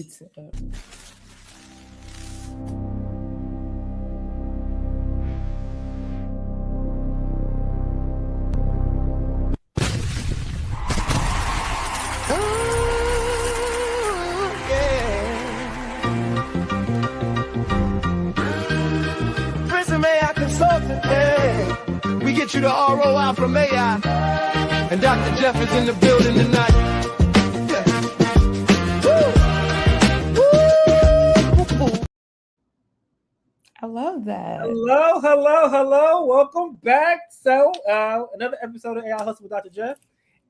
You too. AI consultant, yeah. We get you the ROI from AI. And Dr. Jeff is in the building tonight. Yeah. Woo. I love that. Hello. Welcome back. So, another episode of AI Hustle with Dr. Jeff.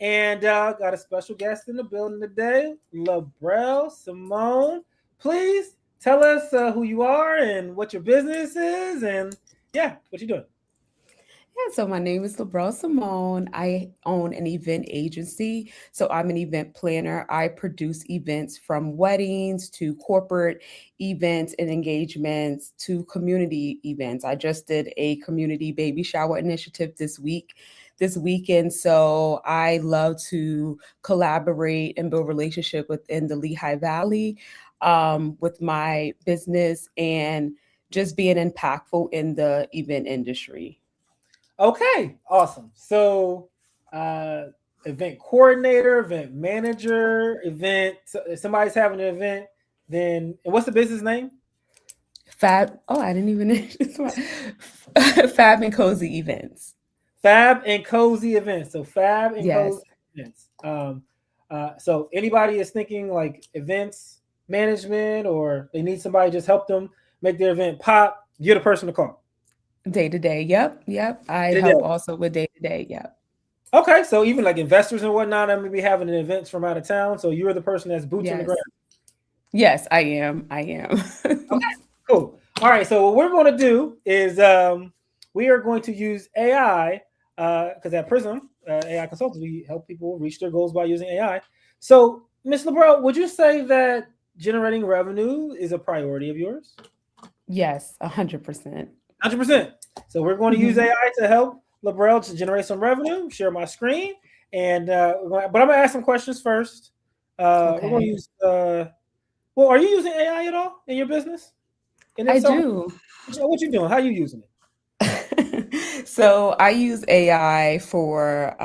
And got a special guest in the building today, Labrell Simone. Please tell us who you are and what your business is and what you doing. Yeah, so my name is Labrell Simone. I own an event agency. So I'm an event planner. I produce events from weddings to corporate events and engagements to community events. I just did a community baby shower initiative this weekend. So I love to collaborate and build relationship within the Lehigh Valley with my business and just being impactful in the event industry. Okay, awesome. So, event coordinator, event manager, if somebody's having an event, then and what's the business name? I didn't even Fab and Cozy Events. Fab and Cozy Events. So Fab and Yes. Cozy Events. So anybody is thinking like events management or they need somebody to just help them make their event pop, you're the person to call. Day to day. Yep. I help also with day to day. Yep. Okay, so even like investors and whatnot, I may be having events from out of town. So you're the person that's boots on the ground. Yes, I am. Okay, cool. All right, so what we're going to do is we are going to use AI because at Prism, AI Consultants, we help people reach their goals by using AI. So, Ms. Labrell, would you say that generating revenue is a priority of yours? Yes, 100%. 100%. So we're going to use AI to help Labrell to generate some revenue, share my screen. And but I'm going to ask some questions first. Okay. We're going to use, are you using AI at all in your business? And I do. What you doing? How are you using it? So I use AI for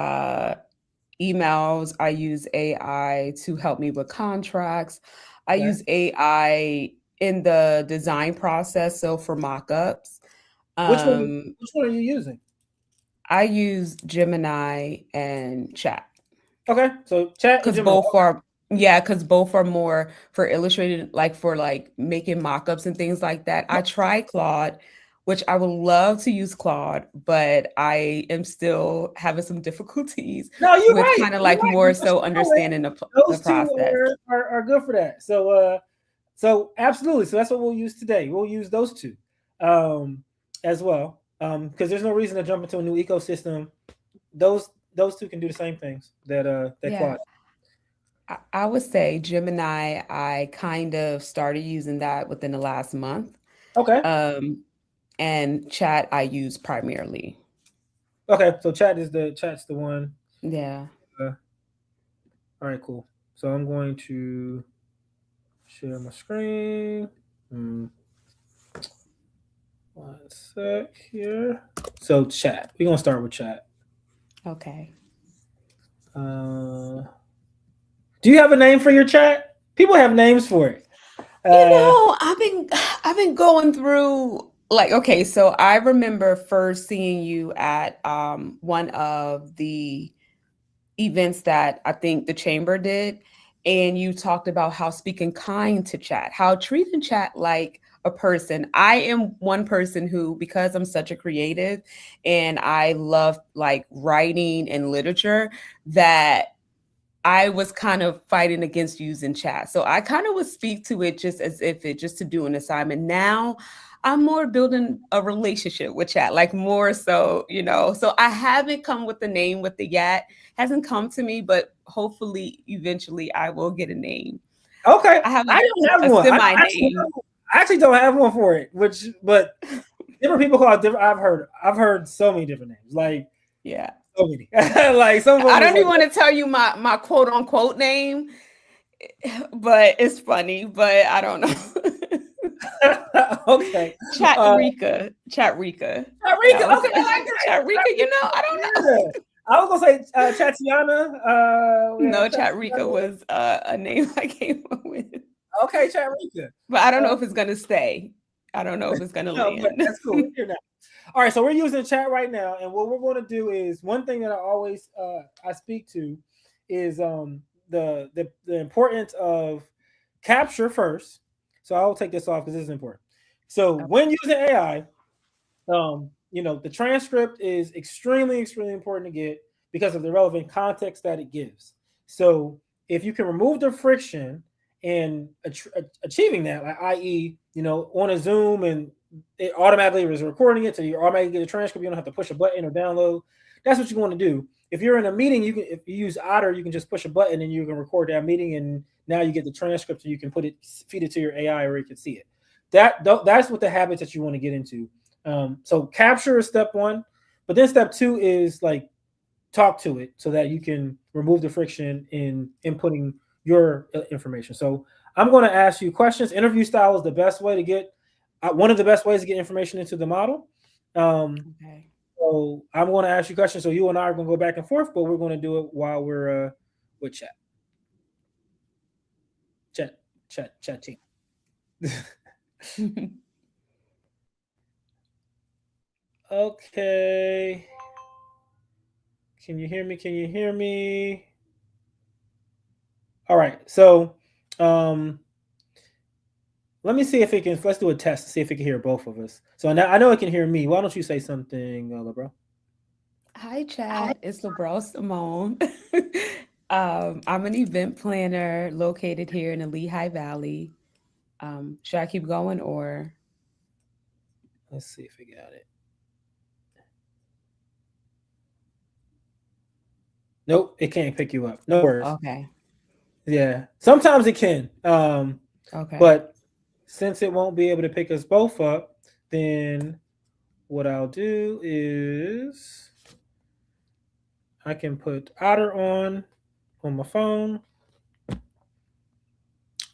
emails. I use AI to help me with contracts. I use AI in the design process. So for mock-ups. Which one are you using? I use Gemini and Chat. Okay, so Chat because both are more for illustrated, like for like making mock-ups and things like that. I tried Claude, which I would love to use Claude, but I am still having some difficulties with kind of like more so understanding the process. Two are good for that. So absolutely. So that's what we'll use today. We'll use those two as well because there's no reason to jump into a new ecosystem. Those two can do the same things that Claude. I would say Gemini, I kind of started using that within the last month. Okay. And Chat I use primarily. Okay, so Chat's the one. Yeah. All right, cool. So I'm going to share my screen. 1 sec here. So Chat. We're gonna start with Chat. Okay. Do you have a name for your Chat? People have names for it. I've been going through like, okay, so I remember first seeing you at one of the events that I think the chamber did, and you talked about how speaking kind to Chat, how treating Chat like a person. I am one person who, because I'm such a creative and I love like writing and literature, that I was kind of fighting against using Chat. So I kind of would speak to it just as if it just to do an assignment. Now I'm more building a relationship with Chat, like more so, so I haven't come with the name with the yet, hasn't come to me, but hopefully eventually I will get a name. Okay. I don't have one. I actually don't have one for it, but different people call it different. I've heard so many different names. Like, so many. Like some. I don't even want to tell you my quote unquote name. but it's funny, but I don't know. Okay. Chat Uh, Rika. Chat Rika. Rika. That was Okay, I like that. Chat Rika, I don't know. Yeah. I was gonna say Tatiana. Yeah, No, Chat Rika Tatiana. was a name I came up with. Okay, Rika. But I don't know if it's gonna stay. I don't know if it's gonna No, but land. that's cool. We're here now. All right, so we're using chat right now, and what we're going to do is one thing that I always I speak to is the importance of capture first. So I'll take this off because this is important. So when using AI, the transcript is extremely, extremely important to get because of the relevant context that it gives. So if you can remove the friction in achieving that, like i.e., on a Zoom and it automatically is recording it, so you automatically get a transcript. You don't have to push a button or download. That's what you want to do. If you're in a meeting, if you use Otter, you can just push a button and you can record that meeting, and now you get the transcript, and you can feed it to your AI, or you can see it. That's what the habits that you want to get into. So capture is step one, but then step two is like talk to it so that you can remove the friction in inputting your information. So I'm going to ask you questions. Interview style is the best way to get one of the best ways to get information into the model. Okay. So I'm going to ask you questions. So you and I are going to go back and forth, but we're going to do it while we're with chat. Chat team. Okay. Can you hear me? Can you hear me? All right. So let me see if it can. Let's do a test to see if it can hear both of us. So now I know it can hear me. Why don't you say something, Labrell? Hi, chat. It's Labrell Simone. I'm an event planner located here in the Lehigh Valley. Should I keep going or? Let's see if we got it. Nope, it can't pick you up. No worries. Okay. Yeah, sometimes it can. Okay. But since it won't be able to pick us both up, then what I'll do is I can put Otter on my phone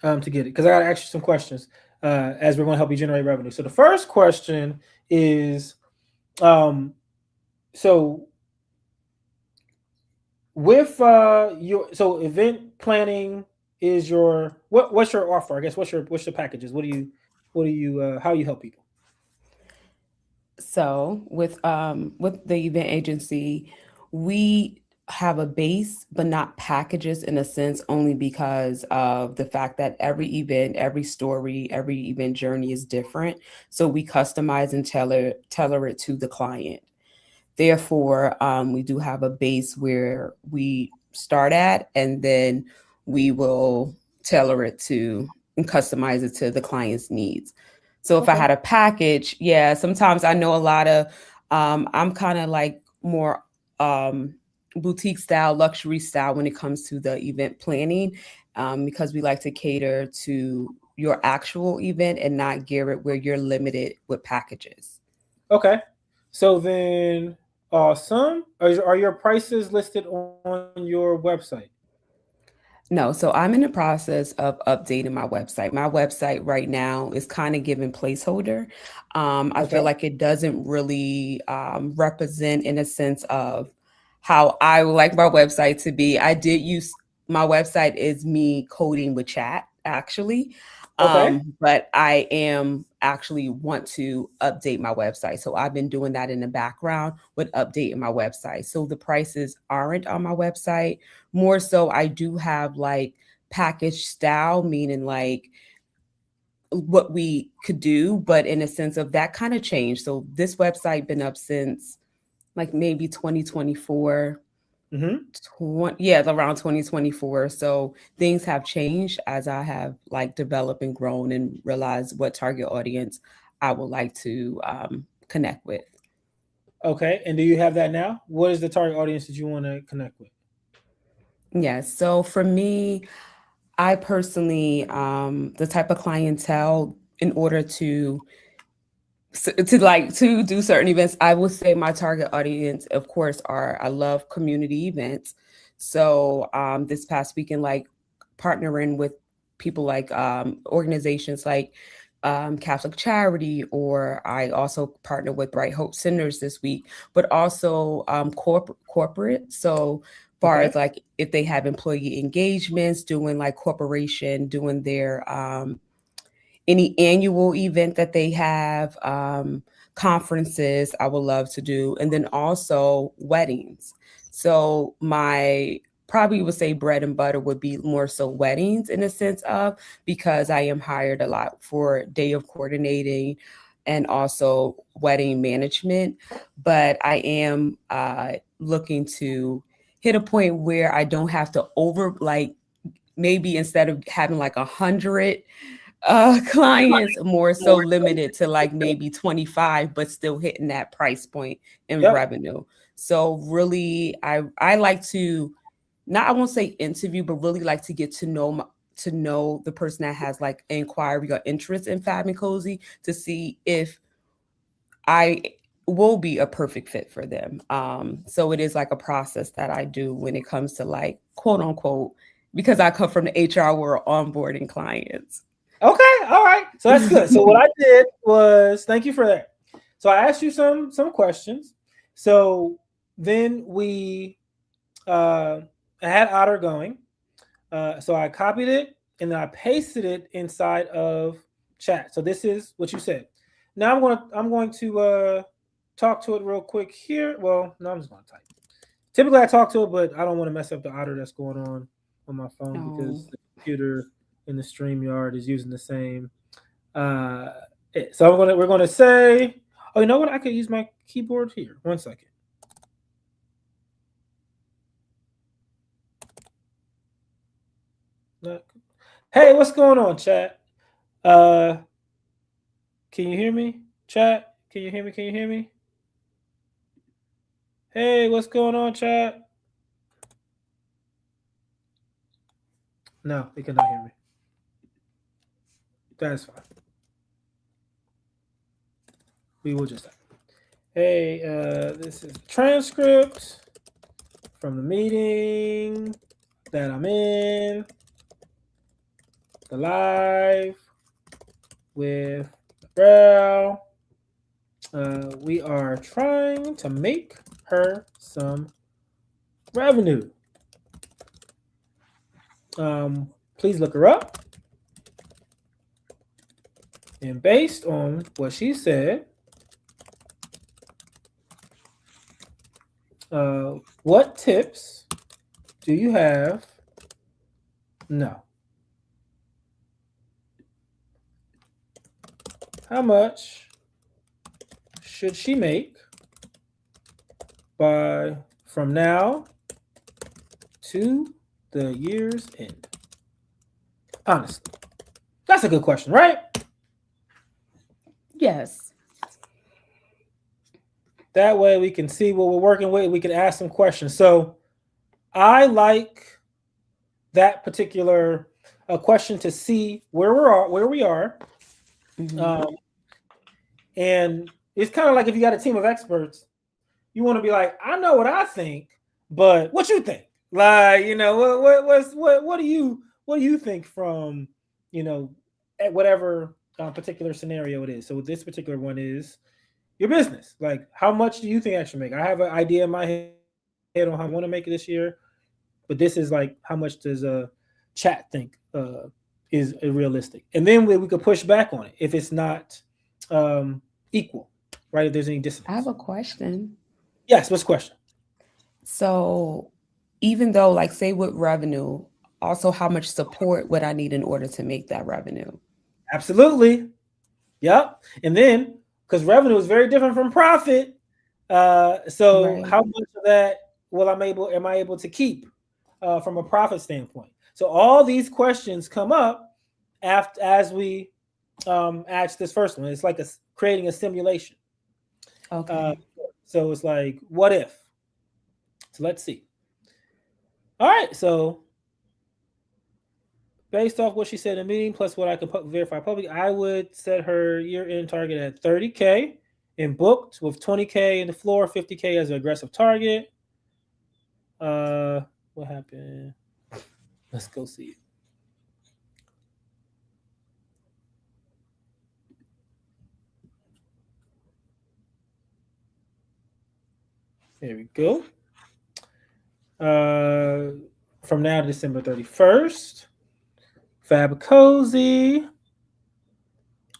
to get it, because I got to ask you some questions as we're going to help you generate revenue. So the first question is, so with so event planning is your what's your offer? I guess what's your packages? What do you how you help people? So with the event agency, we have a base, but not packages in a sense, only because of the fact that every event, every story, every event journey is different. So we customize and tailor it to the client. Therefore, we do have a base where we start at, and then we will tailor it to and customize it to the client's needs. So if I had a package, yeah, sometimes I know a lot of, I'm kind of like more boutique style, luxury style when it comes to the event planning, because we like to cater to your actual event and not gear it where you're limited with packages. Okay, so then awesome. Are your prices listed on your website? No, so I'm in the process of updating my website. My website right now is kind of giving placeholder. I feel like it doesn't really represent in a sense of how I would like my website to be. I did use my website is me coding with chat actually. But I am actually want to update my website. So I've been doing that in the background with updating my website. So the prices aren't on my website. More so, I do have like package style, meaning like what we could do, but in a sense of that kind of change. So this website been up since like maybe 2024. Yeah, around 2024. So things have changed as I have like developed and grown and realized what target audience I would like to connect with. Okay, and do you have that now? What is the target audience that you want to connect with? Yes. So for me, I personally, the type of clientele in order to do certain events, I would say my target audience, of course, I love community events. So this past weekend, like partnering with people like organizations like Catholic Charity, or I also partner with Bright Hope Centers this week, but also corporate. So far as like if they have employee engagements, doing like corporation, doing their any annual event that they have, conferences, I would love to do, and then also weddings. So my probably would say bread and butter would be more so weddings in a sense of, because I am hired a lot for day of coordinating and also wedding management. But I am looking to hit a point where I don't have to over like maybe instead of having like 100 clients, more so limited to like maybe 25, but still hitting that price point in revenue. So really I like to, not I won't say interview, but really like to get to know the person that has like inquiry or interest in Fab and Cozy, to see if I will be a perfect fit for them. So it is like a process that I do when it comes to like quote unquote, because I come from the HR world, onboarding clients. Okay, all right. So that's good. So what I did was, thank you for that. So I asked you some questions. So then we I had Otter going. So I copied it and then I pasted it inside of chat. So this is what you said. Now I'm going to talk to it real quick here. Well, no, I'm just going to type. Typically I talk to it, but I don't want to mess up the Otter that's going on my phone because the computer in the StreamYard is using the same. So we're going to say, oh, you know what? I could use my keyboard here. 1 second. Hey, what's going on, chat? Can you hear me, chat? Can you hear me? Can you hear me? Hey, what's going on, chat? No, they cannot hear me. That's fine. We will just. Hey, this is the transcript from the meeting that I'm in. The live with Labrell. We are trying to make her some revenue. Please look her up. And based on what she said, what tips do you have? No. How much should she make from now to the year's end? Honestly, that's a good question, right? Yes. That way we can see what we're working with. We can ask some questions. So I like that particular question to see where we are. Mm-hmm. And it's kind of like if you got a team of experts, you want to be like, I know what I think, but what you think? Like, you know, what do you think from, you know, at whatever particular scenario it is. So this particular one is your business. Like, how much do you think I should make? I have an idea in my head on how I want to make it this year, but this is like, how much does a chat think is realistic? And then we could push back on it if it's not equal, right? If there's any dissonance. I have a question. Yes, what's the question? So even though, like, say with revenue, also how much support would I need in order to make that revenue? Absolutely. Yep. And then, because revenue is very different from profit, so how much of that am I able to keep from a profit standpoint? So all these questions come up as we ask this first one. It's like creating a simulation. Okay. So it's like, what if? So let's see. All right. So based off what she said in the meeting, plus what I can verify publicly, I would set her year-end target at 30K and booked with 20K in the floor, 50K as an aggressive target. What happened? Let's go see it. There we go. From now to December 31st. Fab Cozy.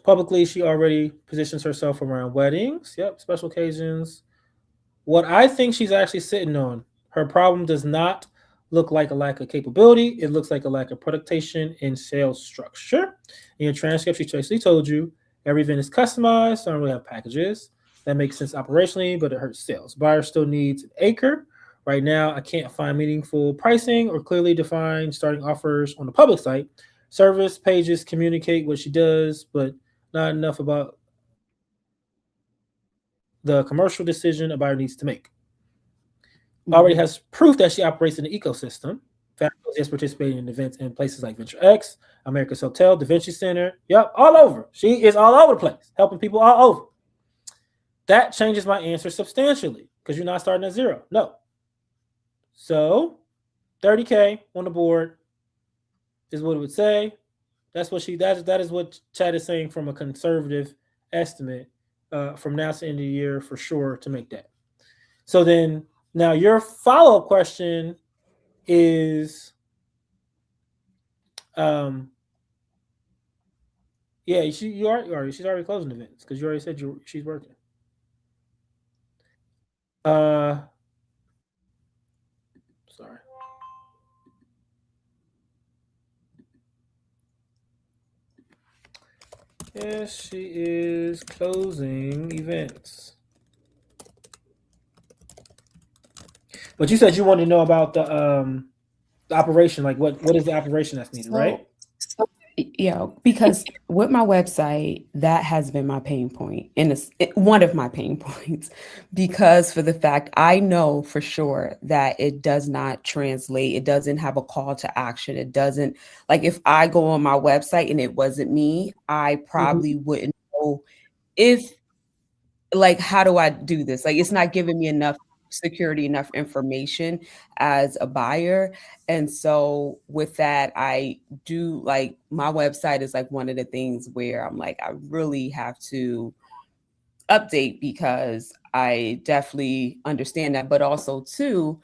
Publicly, she already positions herself around weddings. Yep, special occasions. What I think she's actually sitting on, her problem does not look like a lack of capability. It looks like a lack of productation in sales structure. In your transcript, she basically told you every event is customized, so I don't really have packages. That makes sense operationally, but it hurts sales. Buyer still needs an acre. Right now, I can't find meaningful pricing or clearly defined starting offers on the public site. Service pages communicate what she does, but not enough about the commercial decision a buyer needs to make. Already Mhm. has proof that she operates in the ecosystem. Faculty is participating in events in places like Venture X, America's Hotel, Da Vinci Center. Yep, all over. She is all over the place, helping people all over. That changes my answer substantially because you're not starting at zero. No. So 30K on the board is what it would say. That's what that is what Chad is saying from a conservative estimate from now to the end of the year for sure to make that. So then now your follow-up question is yeah, she's already closing events because you already said she's working. Uh Sorry. Yes, she is closing events. But you said you wanted to know about the operation, like what is the operation that's needed, right? So, yeah, because with my website, that has been my pain point, and one of my pain points, because for the fact I know for sure that it does not translate, it doesn't have a call to action, it doesn't like if I go on my website and it wasn't me, I probably Mm-hmm. wouldn't know if like how do I do this? Like it's not giving me enough security, enough information as a buyer. And so with that, I do like my website is like one of the things where I'm like, I really have to update because I definitely understand that. But also too,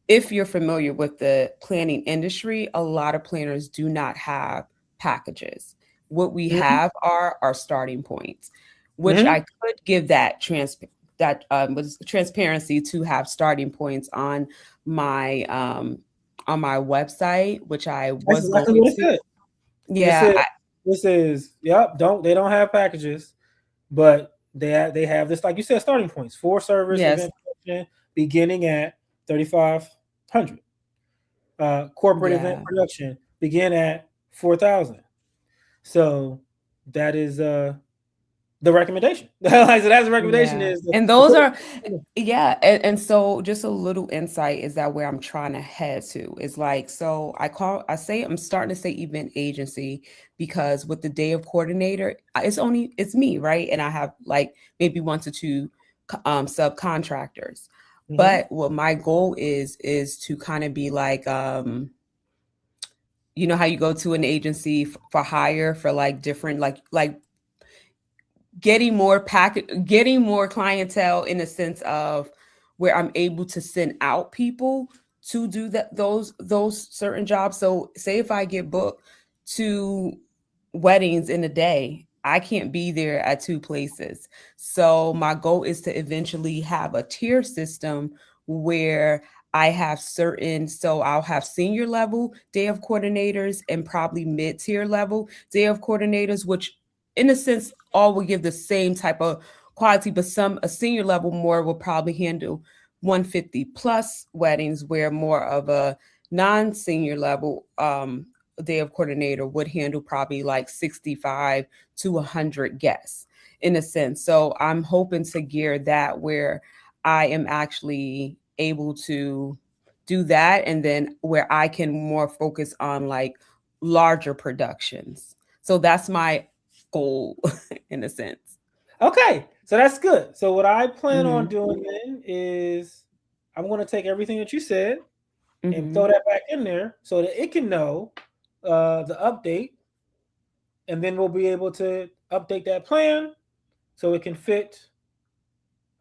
if you're familiar with the planning industry, a lot of planners do not have packages. What we Mm-hmm. have are our starting points, which Mm-hmm. I could give that was transparency to have starting points on my website, which I That's was exactly going what it to. said. It Yeah, said this is yep. They don't have packages, but they have this like you said starting points for service yes, event production beginning at 3,500. Corporate event yeah. production begin at 4,000. So that is the recommendation. Like, so that's the recommendation Yeah. is And the those are, corporate. yeah. And so just a little insight is that where I'm trying to head to is like, so I say, I'm starting to say event agency because with the day of coordinator, it's me, right? And I have like maybe one to two subcontractors. Mm-hmm. But what my goal is to kind of be like, you know how you go to an agency for hire for like different like getting more clientele in the sense of where I'm able to send out people to do those certain jobs. So say if I get booked to weddings in a day, I can't be there at two places. So my goal is to eventually have a tier system where I have so I'll have senior level day of coordinators and probably mid-tier level day of coordinators, which in a sense all will give the same type of quality, but a senior level more will probably handle 150 plus weddings, where more of a non-senior level day of coordinator would handle probably like 65 to 100 guests in a sense. So I'm hoping to gear that where I am actually able to do that, and then where I can more focus on like larger productions. So that's my goal in a sense. Okay, so that's good. So what I plan on Mhm. doing then is I'm going to take everything that you said and throw Mhm. that back in there so that it can know the update, and then we'll be able to update that plan so it can fit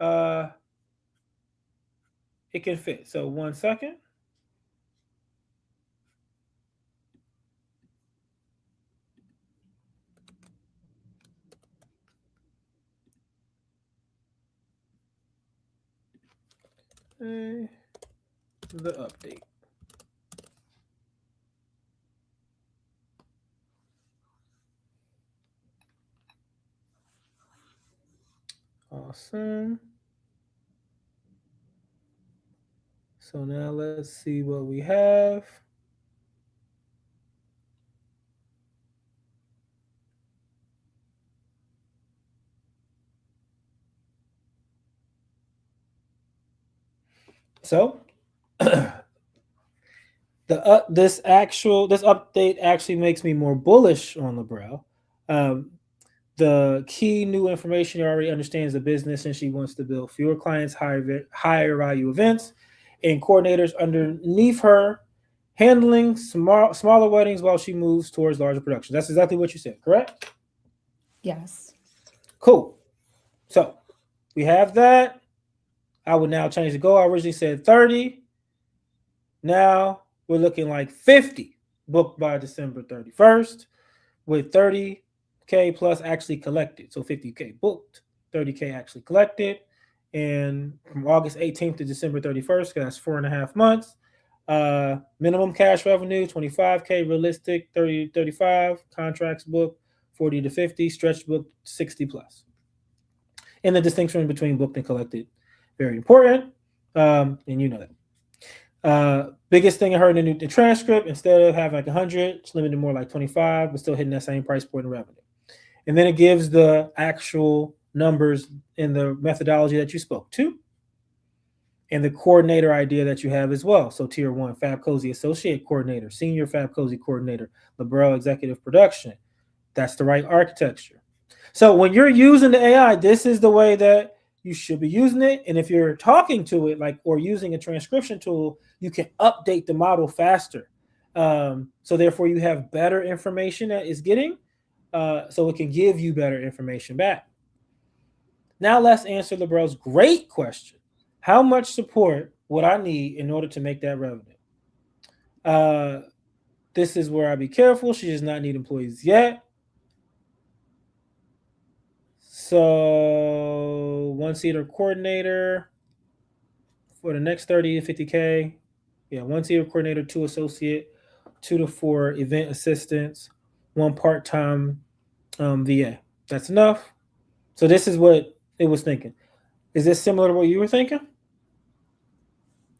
uh, it can fit. So 1 second. The update. Awesome. So now let's see what we have. So this update actually makes me more bullish on Labrell. Um, the key new information already understands the business, and she wants to build fewer clients, higher value events, and coordinators underneath her handling smaller weddings while she moves towards larger productions. That's exactly what you said, correct? Yes. Cool. So we have that. I would now change the goal. I originally said 30. Now we're looking like 50 booked by December 31st, with 30K plus actually collected. So 50K booked, 30K actually collected. And from August 18th to December 31st, that's 4.5 months. Minimum cash revenue 25K, realistic 30 to 35, contracts booked 40 to 50, stretch booked 60 plus. And the distinction between booked and collected, very important. And you know that. Biggest thing I heard in the transcript, instead of having like 100, it's limited more like 25, but still hitting that same price point in revenue. And then it gives the actual numbers in the methodology that you spoke to, and the coordinator idea that you have as well. So tier 1, Fab Cozy Associate Coordinator, Senior Fab Cozy Coordinator, Labrell Executive Production. That's the right architecture. So when you're using the AI, this is the way that you should be using it. And if you're talking to it, like, or using a transcription tool, you can update the model faster. So therefore you have better information that is getting, so it can give you better information back. Now let's answer Labrell's great question. How much support would I need in order to make that revenue? This is where I be careful. She does not need employees yet. So 1-seater coordinator for the next 30 to 50K. Yeah, 1-seater coordinator, 2 associate, 2 to 4 event assistants, 1 part-time VA. That's enough. So this is what it was thinking. Is this similar to what you were thinking?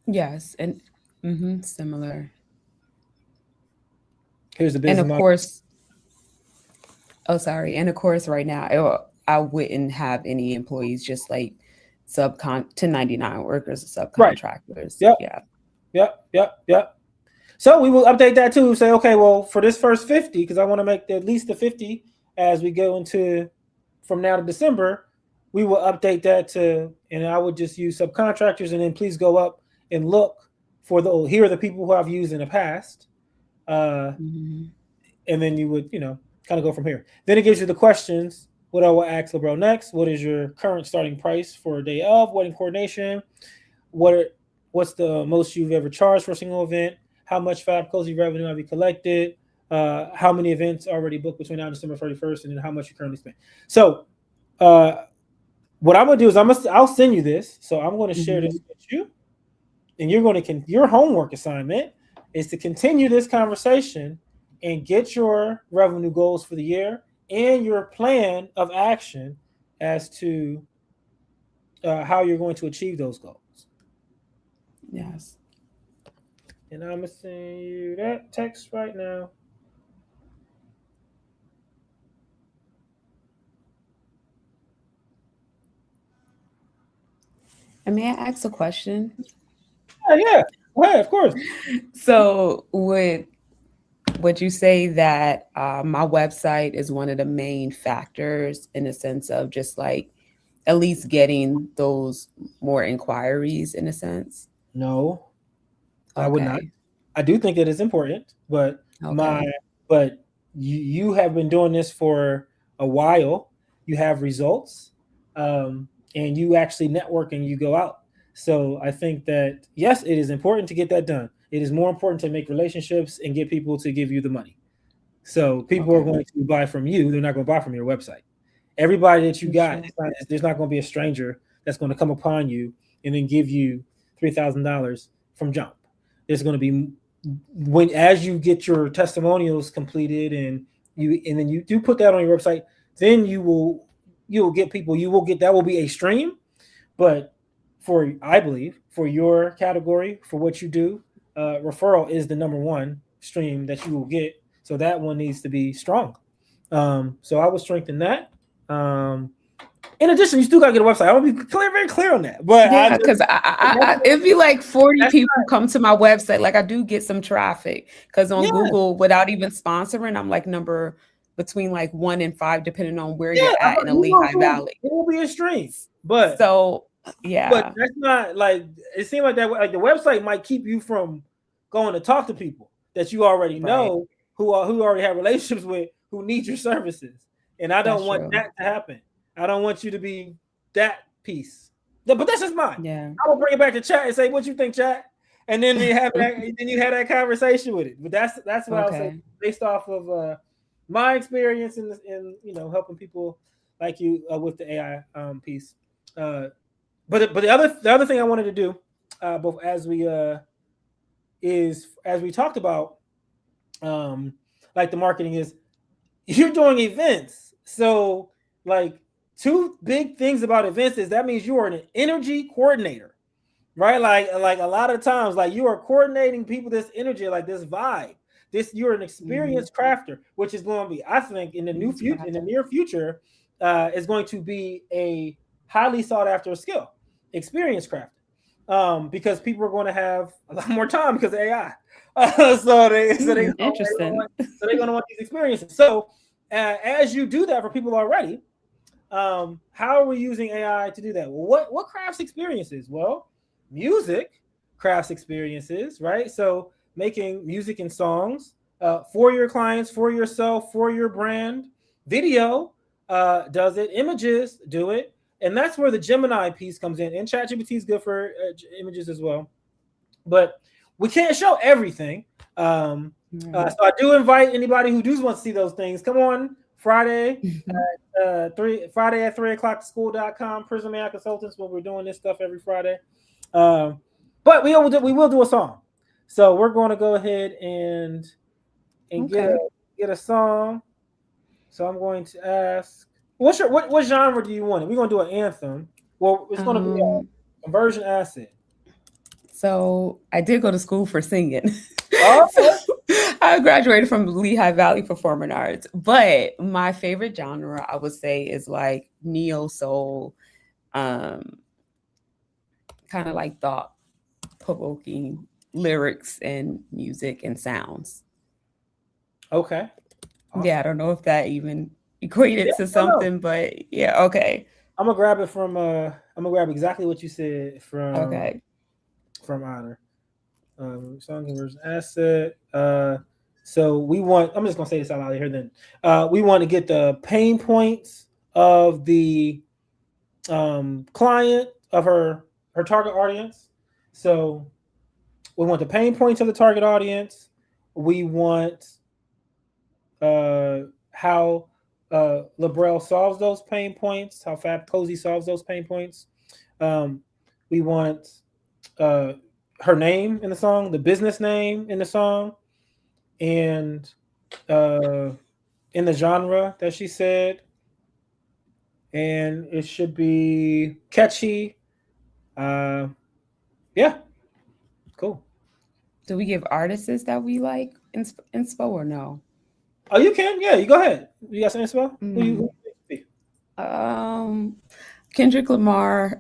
Yes. And similar. Here's the And business of model. course, oh, sorry. And of course, right now, I wouldn't have any employees, just like 1099 workers, Right. subcontractors. Yep. Yeah. Yep. So we will update that too. Say, okay, well, for this first 50, because I want to make at least the 50 as we go into from now to December, we will update that to, and I would just use subcontractors, and then please go up and look for here are the people who I've used in the past. And then you would, kind of go from here. Then it gives you the questions. What I will ask Labrell next. What is your current starting price for a day of wedding coordination? What's the most you've ever charged for a single event? How much Fab Cozy revenue have you collected? How many events already booked between now and December 31st, and then how much you currently spend. So what I'm gonna do is I'll send you this. So I'm going to share this with you, and your homework assignment is to continue this conversation and get your revenue goals for the year and your plan of action as to how you're going to achieve those goals. Yes. And I'm going to send you that text right now. And may I ask a question? Yeah. Go ahead, of course. So would you say that my website is one of the main factors in the sense of just like at least getting those more inquiries in a sense? No, Okay. I would not. I do think it is important, but you have been doing this for a while. You have results, and you actually network and you go out. So I think that, yes, it is important to get that done. It is more important to make relationships and get people to give you the money. So people are Okay. going to buy from you. They're not going to buy from your website. Everybody that you For got, sure. there's not going to be a stranger that's going to come upon you and then give you $3,000 from jump. There's going to be, when as you get your testimonials completed and then you do put that on your website, then you'll get people. You will get, that will be a stream. But for, I believe, for your category, for what you do, referral is the number one stream that you will get. So that one needs to be strong. So I would strengthen that. In addition, you still gotta get a website. I want to be clear, very clear on that. But Yeah, because it'd be like 40 people come to my website. Like I do get some traffic because on yeah, Google, without even sponsoring, I'm like number between like 1 and 5, depending on where yeah, you're at in the Lehigh Valley. it will be a stream. But So yeah, that's not like, it seems like that. Like the website might keep you from going to talk to people that you already right. know who already have relationships with, who need your services. And I don't That's want true. that to happen. I don't want you to be that piece. But that's just mine. Yeah. I will bring it back to chat and say, "What you think, chat?" And then we have that. And then you had that conversation with it. But that's what I'll say Okay. based off of my experience in helping people like you with the AI piece. But the other thing I wanted to do, both as we talked about, like the marketing is, you're doing events. So like, two big things about events is that means you are an energy coordinator, right? Like a lot of times, like you are coordinating people, this energy, like this vibe. This, you're an experienced crafter, which is going to be, I think, in the near future, is going to be a highly sought after skill, experience crafting, because people are going to have a lot more time because of AI. Interesting. So they're going to want these experiences. So as you do that for people already, how are we using AI to do that? Well, what crafts experiences? Well, music crafts experiences, right? So making music and songs for your clients, for yourself, for your brand. Video does it. Images do it. And that's where the Gemini piece comes in. And ChatGPT is good for images as well. But we can't show everything. So I do invite anybody who does want to see those things. Come on Friday at 3:00 school.com, Prism AI Consultants, where we're doing this stuff every Friday. But we will do a song. So we're going to go ahead and Okay. get a song. So I'm going to ask, what genre do you want? We're going to do an anthem. Well, it's going to be a conversion acid. So I did go to school for singing. Oh, So I graduated from Lehigh Valley Performing Arts, but my favorite genre I would say is like neo soul, kind of like thought provoking lyrics and music and sounds. okay. Awesome. Yeah, I don't know if that even equated to something, but yeah, okay. I'm gonna grab it from I'm gonna grab exactly what you said from Honor. Song conversion asset. So we want, I'm just gonna say this out loud here then. We want to get the pain points of the client, of her target audience. So we want the pain points of the target audience. We want how Labrell solves those pain points, how Fab Cozy solves those pain points. We want her name in the song, the business name in the song, and in the genre that she said. And it should be catchy. Yeah, cool. Do we give artists that we like inspo or no? Oh, you can? Yeah, you go ahead. You got some inspo? Who Kendrick Lamar,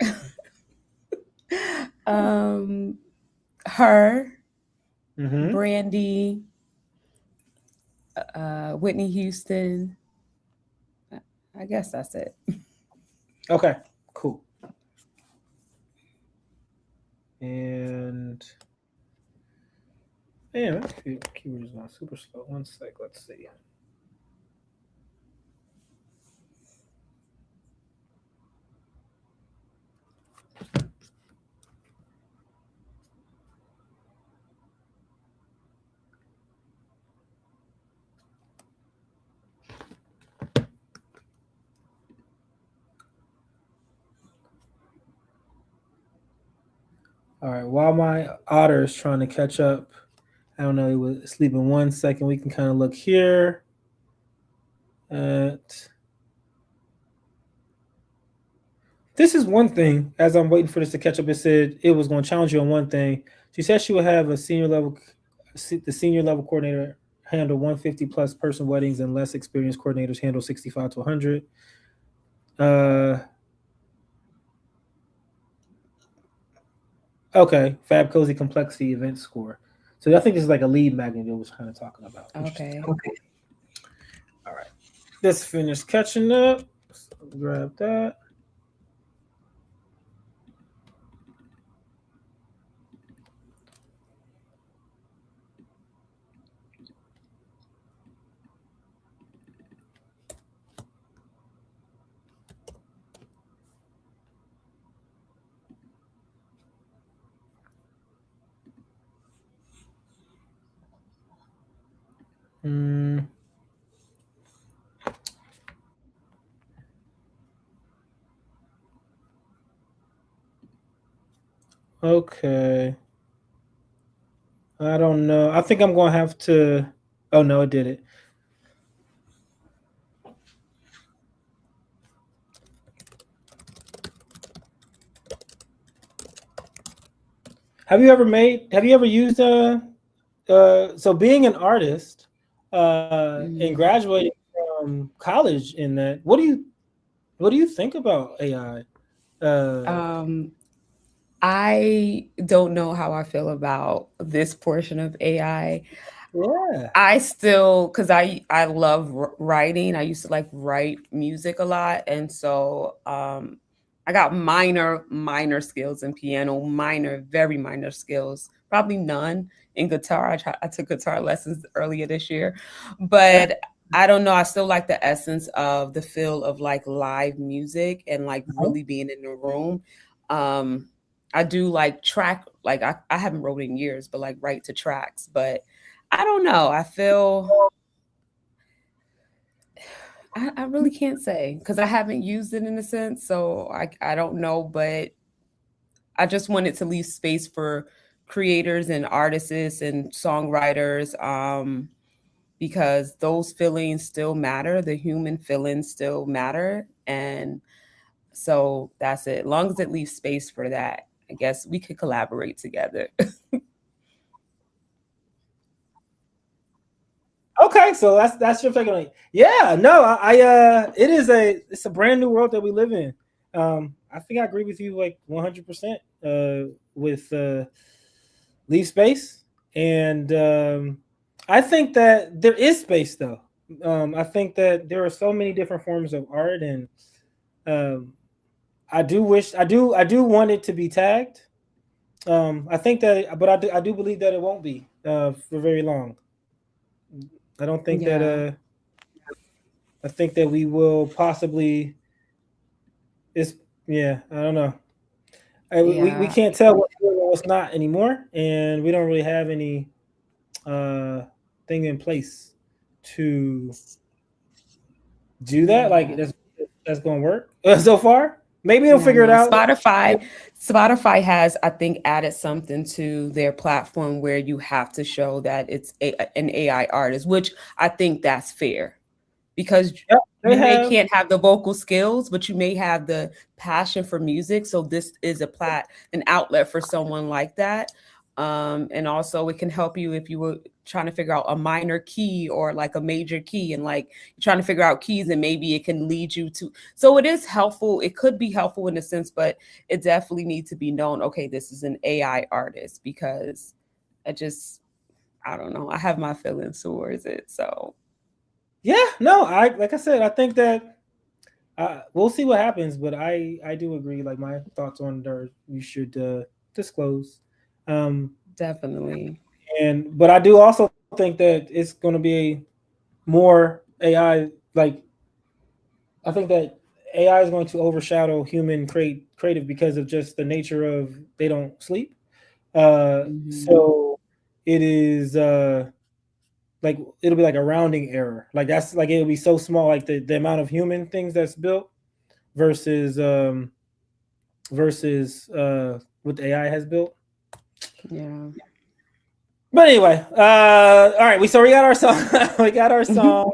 her, Brandy, Whitney Houston. I guess that's it. Okay, cool. And man, keyboard is not super slow. One sec, let's see. All right. While my otter is trying to catch up, I don't know. He was sleeping 1 second. We can kind of look here at. This is one thing. As I'm waiting for this to catch up, it said it was going to challenge you on one thing. She said she would have the senior level coordinator handle 150 plus person weddings, and less experienced coordinators handle 65 to 100. Uh, okay, Fab Cozy Complexity Event Score. So I think this is like a lead magnet it was kind of talking about. Interesting. Okay. Okay. All right. Let's finish catching up. So grab that. Mm, okay. I don't know. I think I'm going to have to. Oh, no, it did it. Have you ever used so being an artist and Mhm. graduating from college in that, what do you think about AI? Um, I don't know how I feel about this portion of AI. Yeah. I still, because I love writing. I used to like write music a lot, and so I got minor skills in piano, very minor skills, probably none in guitar. I took guitar lessons earlier this year, Yeah. but I don't know. I still like the essence of the feel of like live music and like Uh-huh. really being in the room. Um, I do like track, like I haven't wrote in years, but like write to tracks, but I don't know. I really can't say because I haven't used it in a sense, so I don't know. But I just wanted to leave space for creators and artists and songwriters, because those feelings still matter. The human feelings still matter, and so that's it. As long as it leaves space for that, I guess we could collaborate together. Okay, so that's your take on it. Yeah, no, it's a brand new world that we live in. I think I agree with you like 100% with leave space, and I think that there is space though. I think that there are so many different forms of art, and um, I do want it to be tagged. I think that, but I do believe that it won't be for very long. I don't think that Yeah, I think that we will possibly. It's yeah. I don't know. We yeah, can't tell what's real and what's not anymore, and we don't really have any uh, thing in place to do that. Like yeah. that's going to work so far. Maybe they'll Yeah, figure it no. out. Spotify has, I think, added something to their platform where you have to show that it's an AI artist, which I think that's fair because Yep, they you may have. can't have the vocal skills, but you may have the passion for music. So this is an outlet for someone like that. And also it can help you if you were trying to figure out a minor key or like a major key and like you're trying to figure out keys and maybe it can lead you to. So it is helpful. It could be helpful in a sense, but it definitely needs to be known. Okay, this is an AI artist because I just, I don't know. I have my feelings towards it. So Yeah, no, I like I said, I think that we'll see what happens, but I do agree. Like my thoughts on it are you should disclose. Um, definitely. but I do also think that it's going to be more AI. Like I think that AI is going to overshadow human creative because of just the nature of they don't sleep. Mhm. So it is like it'll be like a rounding error. Like that's like it'll be so small, like the amount of human things that's built versus what the AI has built. Yeah. But anyway, all right. We got our song. We got our song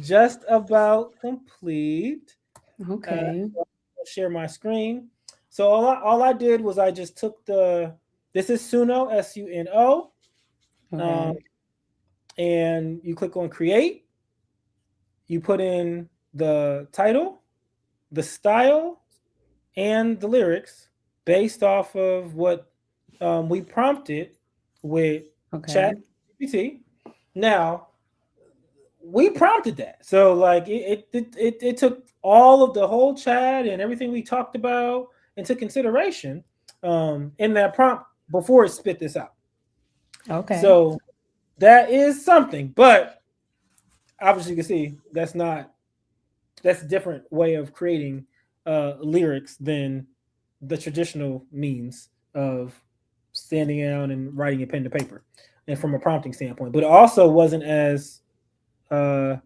just about complete. Uh, Okay. I'll share my screen. So all I did was I just took the. This is Suno Suno, um, Okay. and you click on create. You put in the title, the style, and the lyrics based off of what we prompted with Chat Okay. GPT. Now we prompted that, so like it took all of the whole chat and everything we talked about into consideration in that prompt before it spit this out. Okay. So that is something, but obviously you can see that's a different way of creating lyrics than the traditional means of standing down and writing a pen to paper, and from a prompting standpoint. But it also wasn't as uh,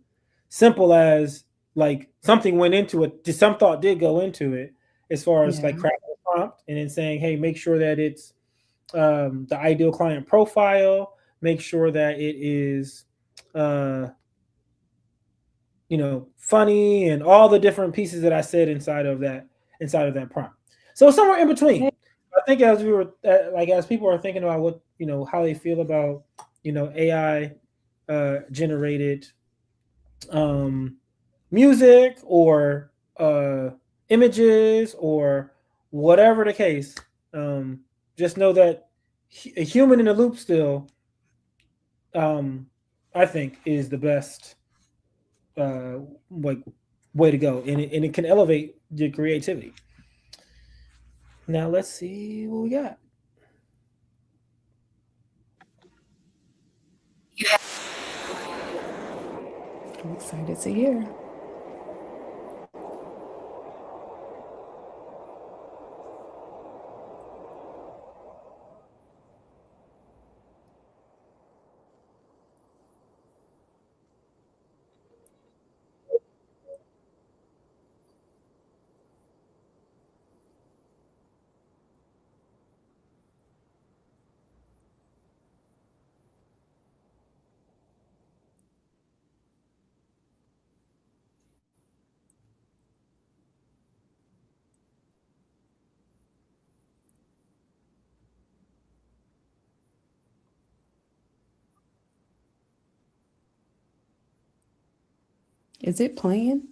simple as like something went into it. Some thought did go into it as far as like Yeah. crafting a prompt and then saying, hey, make sure that it's the ideal client profile, make sure that it is uh, funny and all the different pieces that I said inside of that prompt. So somewhere in between. Okay. I think as we were like as people are thinking about what how they feel about AI generated um, music or images or whatever the case, um, just know that a human in the loop still, um, I think, is the best uh, like way to go, and it can elevate your creativity. Now let's see what we got. I'm excited to hear. Is it playing?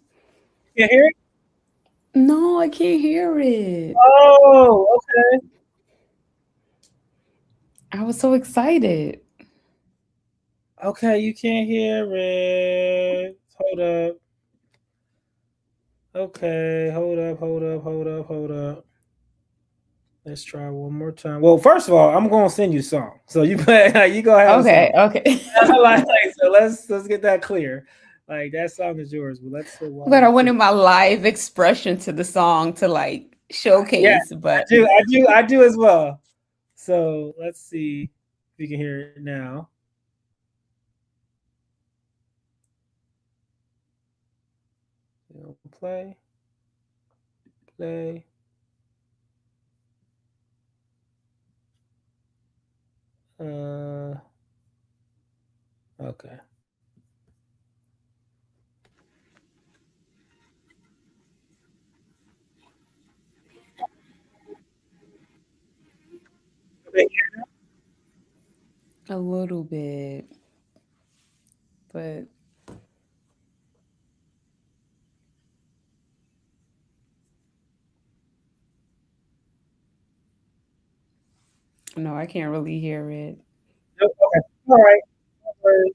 You hear it? No, I can't hear it. Oh, okay. I was so excited. Okay, you can't hear it. Hold up. Okay, hold up, hold up, hold up, hold up. Let's try one more time. Well, first of all, I'm gonna send you a song, so you you gonna have a Okay. song. Okay. So let's get that clear. Like that song is yours, but let's see why But I you can't. wanted my live expression to the song to like Yeah, showcase, I but do, I do, I do as well. So let's see if you can hear it now. Play, play. Uh, okay. a little bit. But no, I can't really hear it. Okay. All right. All right.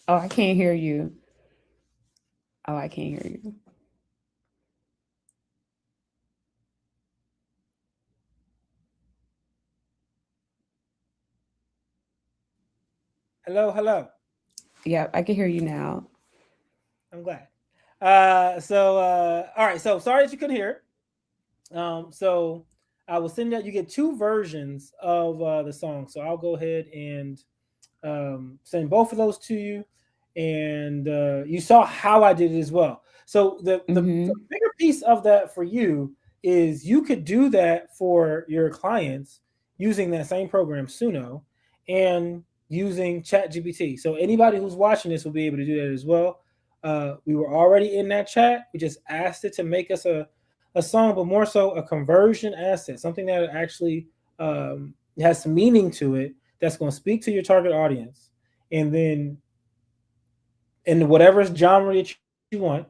Oh, I can't hear you. Oh, I can't hear you. Hello, hello. Yeah, I can hear you now. I'm glad. All right. So sorry that you couldn't hear it. So I will send out. You get two versions of the song. So I'll go ahead and send both of those to you. And you saw how I did it as well. So the bigger piece of that for you is you could do that for your clients using that same program, Suno, and using ChatGPT. So anybody who's watching this will be able to do that as well. We were already in that chat. We just asked it to make us a song, but more so a conversion asset, something that actually has some meaning to it that's going to speak to your target audience. And then in whatever genre that you want,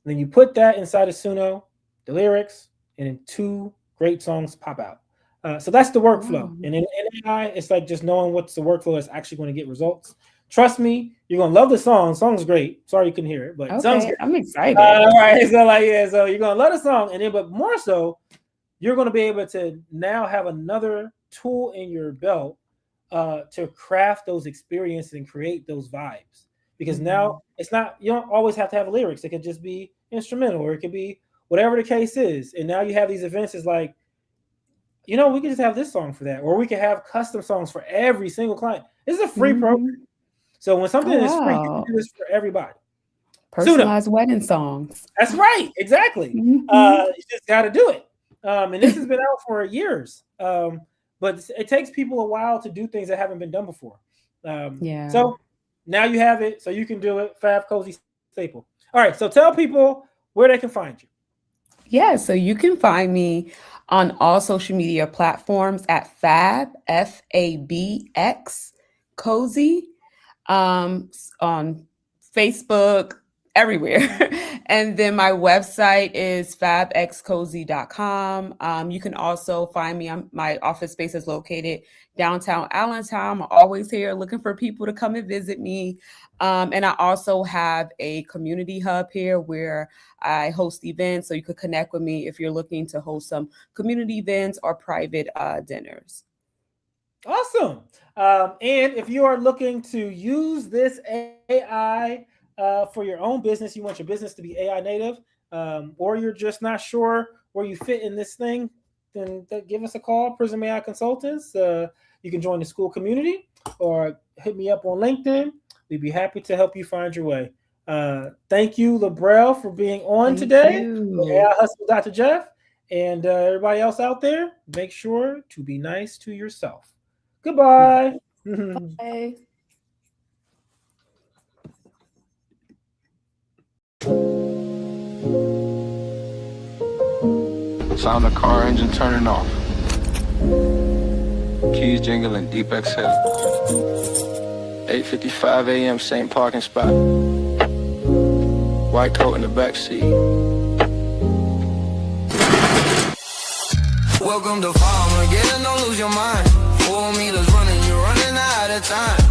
then you put that inside of Suno, the lyrics, and then two great songs pop out. So that's the workflow. Wow. And in AI, it's like just knowing what's the workflow that's actually going to get results. Trust me, you're gonna love the song. Song's great. Sorry you couldn't hear it, but it sounds good. I'm excited. All right, so so you're gonna love the song, and then but more so, you're gonna be able to now have another tool in your belt to craft those experiences and create those vibes. Because now it's not, you don't always have to have lyrics. It could just be instrumental, or it could be whatever the case is. And now you have these events. It's like, we could just have this song for that, or we could have custom songs for every single client. This is a free program. So when something is free, you can do this for everybody. Personalized wedding songs. That's right. Exactly. You just got to do it. And this has been out for years. But it takes people a while to do things that haven't been done before. So now you have it, so you can do it. Fab, Cozy, Staple. All right. So tell people where they can find you. Yeah. So you can find me on all social media platforms at Fab, FABX, Cozy, on Facebook, everywhere. And then my website is fabxcozy.com. You can also find me. My office space is located downtown Allentown. I'm always here looking for people to come and visit me. And I also have a community hub here where I host events. So you could connect with me if you're looking to host some community events or private dinners. Awesome. And if you are looking to use this AI for your own business, you want your business to be AI native, or you're just not sure where you fit in this thing, then give us a call, Prism AI Consultants. You can join the school community or hit me up on LinkedIn. We'd be happy to help you find your way. Thank you, Labrell, for being on today. AI Hustle, Dr. Jeff. And everybody else out there, make sure to be nice to yourself. Goodbye. Bye. Sound the car engine turning off. Keys jingling, deep exhale. 8:55 a.m. same parking spot. White coat in the back seat. Welcome to Farmer, don't lose your mind. 4 meters running, you're running out of time.